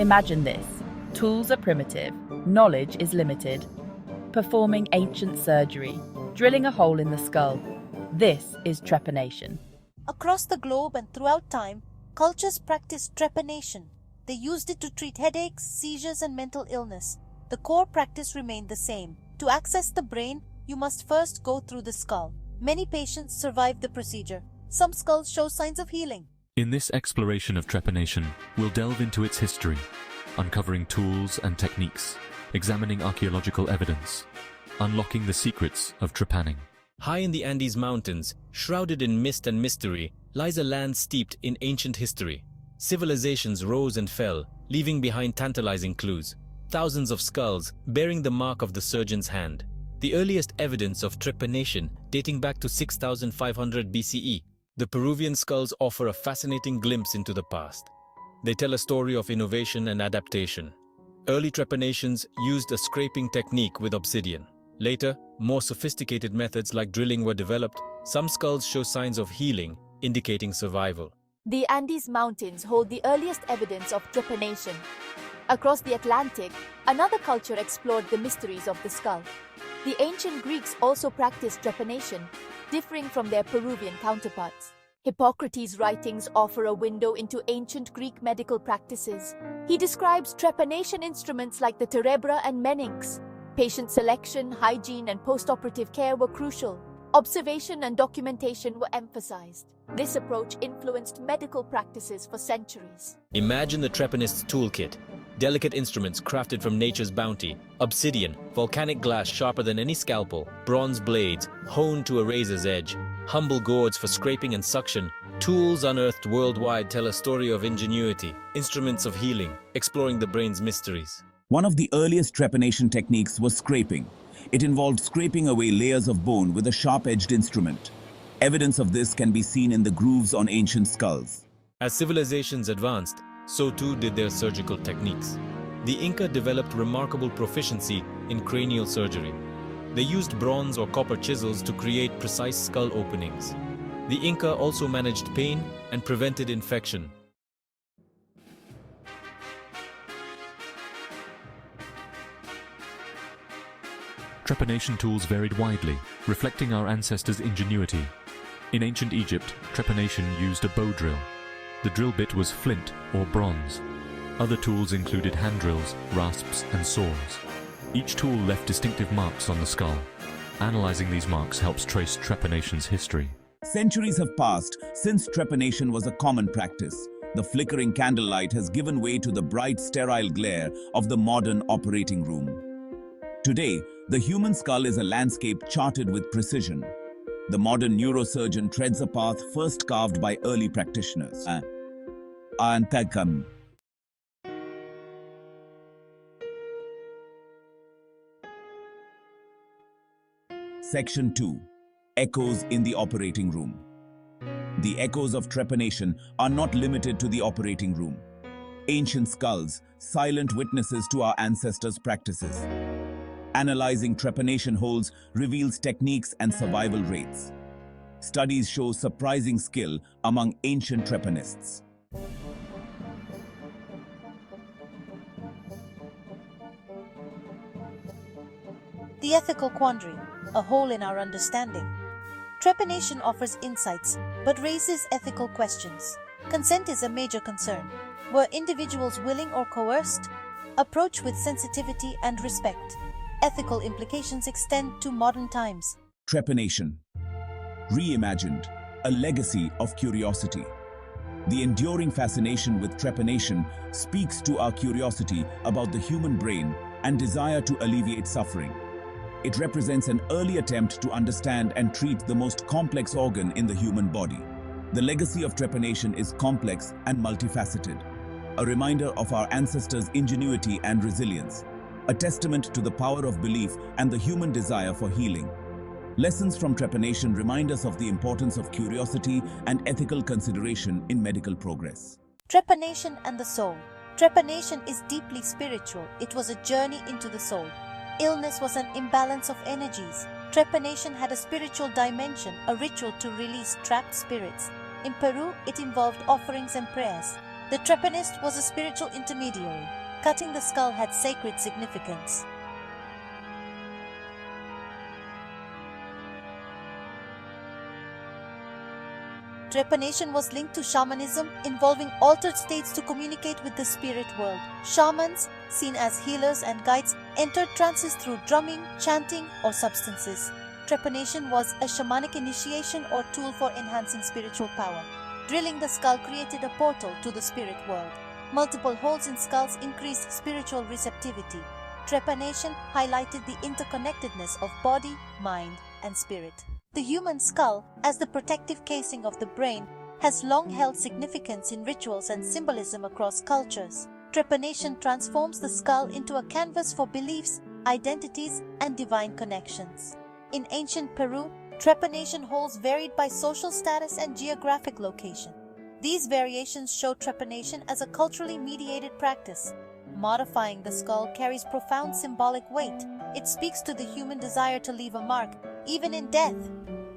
Imagine this. Tools are primitive, knowledge is limited. Performing ancient surgery, drilling a hole in the skull. This is trepanation. Across the globe and throughout time, cultures practiced trepanation. They used it to treat headaches, seizures, and mental illness. The core practice remained the same. To access the brain, you must first go through the skull. Many patients survived the procedure. Some skulls show signs of healing. In this exploration of trepanation, we'll delve into its history, uncovering tools and techniques, examining archaeological evidence, unlocking the secrets of trepanning. High in the Andes Mountains, shrouded in mist and mystery, lies a land steeped in ancient history. Civilizations rose and fell, leaving behind tantalizing clues. Thousands of skulls bearing the mark of the surgeon's hand. The earliest evidence of trepanation dating back to 6500 BCE. The Peruvian skulls offer a fascinating glimpse into the past. They tell a story of innovation and adaptation. Early trepanations used a scraping technique with obsidian. Later, more sophisticated methods like drilling were developed. Some skulls show signs of healing, indicating survival. The Andes Mountains hold the earliest evidence of trepanation. Across the Atlantic, another culture explored the mysteries of the skull. The ancient Greeks also practiced trepanation, differing from their Peruvian counterparts. Hippocrates' writings offer a window into ancient Greek medical practices. He describes trepanation instruments like the terebra and meninx. Patient selection, hygiene, and post-operative care were crucial. Observation and documentation were emphasized. This approach influenced medical practices for centuries. Imagine the trepanist's toolkit. Delicate instruments crafted from nature's bounty, obsidian, volcanic glass sharper than any scalpel, bronze blades honed to a razor's edge, humble gourds for scraping and suction. Tools unearthed worldwide tell a story of ingenuity, instruments of healing, exploring the brain's mysteries. One of the earliest trepanation techniques was scraping. It involved scraping away layers of bone with a sharp-edged instrument. Evidence of this can be seen in the grooves on ancient skulls. As civilizations advanced, so too did their surgical techniques. The Inca developed remarkable proficiency in cranial surgery. They used bronze or copper chisels to create precise skull openings. The Inca also managed pain and prevented infection. Trepanation tools varied widely, reflecting our ancestors' ingenuity. In ancient Egypt, trepanation used a bow drill. The drill bit was flint or bronze. Other tools included hand drills, rasps, and saws. Each tool left distinctive marks on the skull. Analyzing these marks helps trace trepanation's history. Centuries have passed since trepanation was a common practice. The flickering candlelight has given way to the bright, sterile glare of the modern operating room. Today, the human skull is a landscape charted with precision. The modern neurosurgeon treads a path first carved by early practitioners. Section 2. Echoes in the operating room. The echoes of trepanation are not limited to the operating room. Ancient skulls, silent witnesses to our ancestors' practices. Analyzing trepanation holes reveals techniques and survival rates. Studies show surprising skill among ancient trepanists. The ethical quandary, a hole in our understanding. Trepanation offers insights, but raises ethical questions. Consent is a major concern. Were individuals willing or coerced? Approach with sensitivity and respect. Ethical implications extend to modern times. Trepanation. Reimagined, a legacy of curiosity. The enduring fascination with trepanation speaks to our curiosity about the human brain and desire to alleviate suffering. It represents an early attempt to understand and treat the most complex organ in the human body. The legacy of trepanation is complex and multifaceted, a reminder of our ancestors' ingenuity and resilience, a testament to the power of belief and the human desire for healing. Lessons from trepanation remind us of the importance of curiosity and ethical consideration in medical progress. Trepanation and the soul. Trepanation is deeply spiritual. It was a journey into the soul. Illness was an imbalance of energies. Trepanation had a spiritual dimension, a ritual to release trapped spirits. In Peru, it involved offerings and prayers. The trepanist was a spiritual intermediary. Cutting the skull had sacred significance. Trepanation was linked to shamanism, involving altered states to communicate with the spirit world. Shamans, seen as healers and guides, entered trances through drumming, chanting, or substances. Trepanation was a shamanic initiation or tool for enhancing spiritual power. Drilling the skull created a portal to the spirit world. Multiple holes in skulls increased spiritual receptivity. Trepanation highlighted the interconnectedness of body, mind, and spirit. The human skull, as the protective casing of the brain, has long held significance in rituals and symbolism across cultures. Trepanation transforms the skull into a canvas for beliefs, identities, and divine connections. In ancient Peru, trepanation holes varied by social status and geographic location. These variations show trepanation as a culturally mediated practice. Modifying the skull carries profound symbolic weight. It speaks to the human desire to leave a mark, even in death.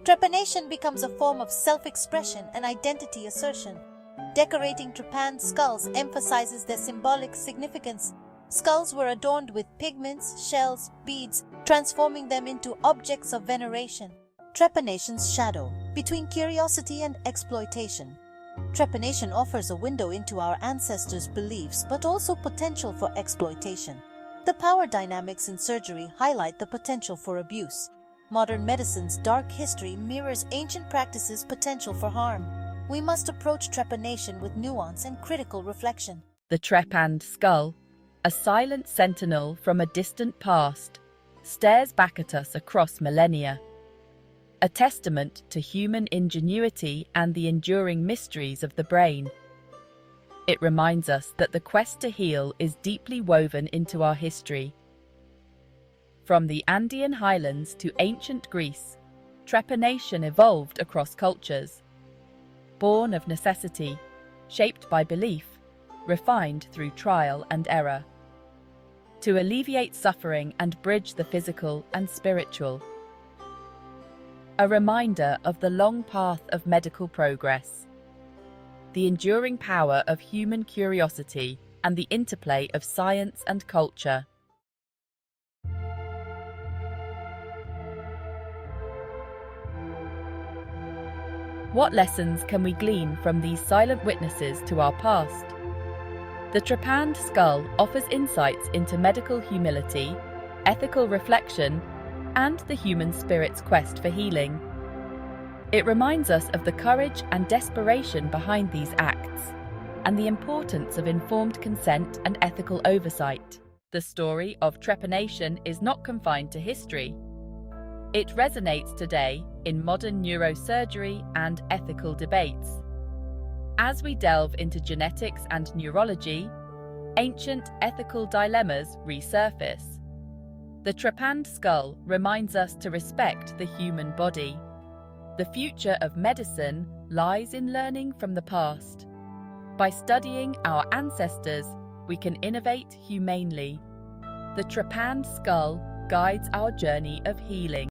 Trepanation becomes a form of self-expression and identity assertion. Decorating trepanned skulls emphasizes their symbolic significance. Skulls were adorned with pigments, shells, beads, transforming them into objects of veneration. Trepanation's shadow, between curiosity and exploitation. Trepanation offers a window into our ancestors' beliefs, but also potential for exploitation. The power dynamics in surgery highlight the potential for abuse. Modern medicine's dark history mirrors ancient practices' potential for harm. We must approach trepanation with nuance and critical reflection. The trepanned skull, a silent sentinel from a distant past, stares back at us across millennia. A testament to human ingenuity and the enduring mysteries of the brain. It reminds us that the quest to heal is deeply woven into our history. From the Andean highlands to ancient Greece, trepanation evolved across cultures. Born of necessity, shaped by belief, refined through trial and error. To alleviate suffering and bridge the physical and spiritual. A reminder of the long path of medical progress. The enduring power of human curiosity and the interplay of science and culture. What lessons can we glean from these silent witnesses to our past? The trepanned skull offers insights into medical humility, ethical reflection, and the human spirit's quest for healing. It reminds us of the courage and desperation behind these acts, and the importance of informed consent and ethical oversight. The story of trepanation is not confined to history. It resonates today in modern neurosurgery and ethical debates. As we delve into genetics and neurology, ancient ethical dilemmas resurface. The trepanned skull reminds us to respect the human body. The future of medicine lies in learning from the past. By studying our ancestors, we can innovate humanely. The trepanned skull guides our journey of healing.